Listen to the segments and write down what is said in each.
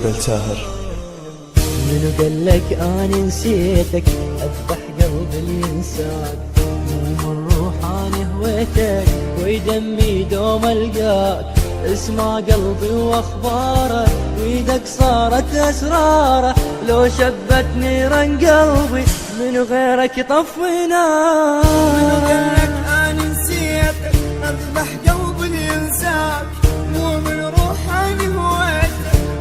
جبل تاهر. منو قالك اني نسيتك؟ اذبح قلبي اللي ينساك، مو من روحاني هويتك ويدمي دوم القاك. اسمع قلبي واخباره ويدك صارت اسراره، لو شبت نيران قلبي منو غيرك يطفي نار. منو قالك اني نسيتك؟ اذبح قلبي اللي ينساك، مو من روحاني هويتك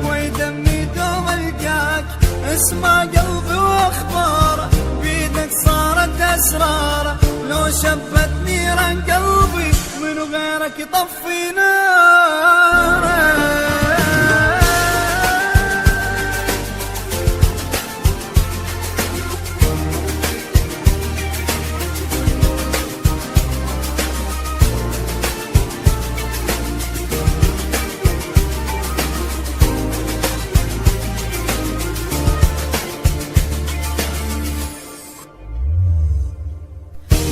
ويدمي دوم القاك. اسمع قلبي واخباره بيدك صارت اسراره، لو شبت نيران قلبي منو غيرك يطفي ناره.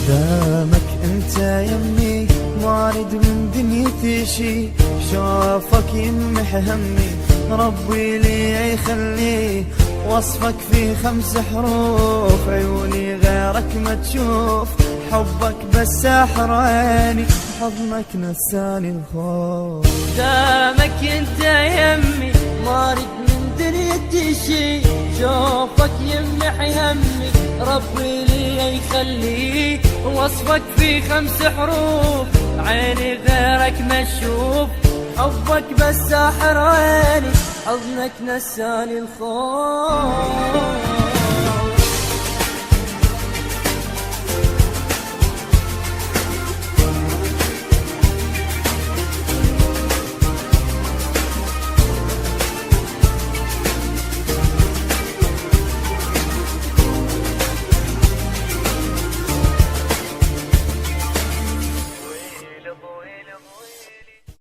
دامك انت يمي ما اريد من دنيتي شي، شوفك يمح همي ربي لي يخليه. وصفك في 5 حروف عيوني غيرك ما تشوف، حبك بس ساحر عيني حضنك نساني الخوف. دامك انت يمي ما اريد من دنيتي شي، شوفك يمح همي ربي لي يخليه. وصفك في 5 حروف عيني غيرك ما تشوف، حبك بس ساحر عيني حضنك نساني الخوف.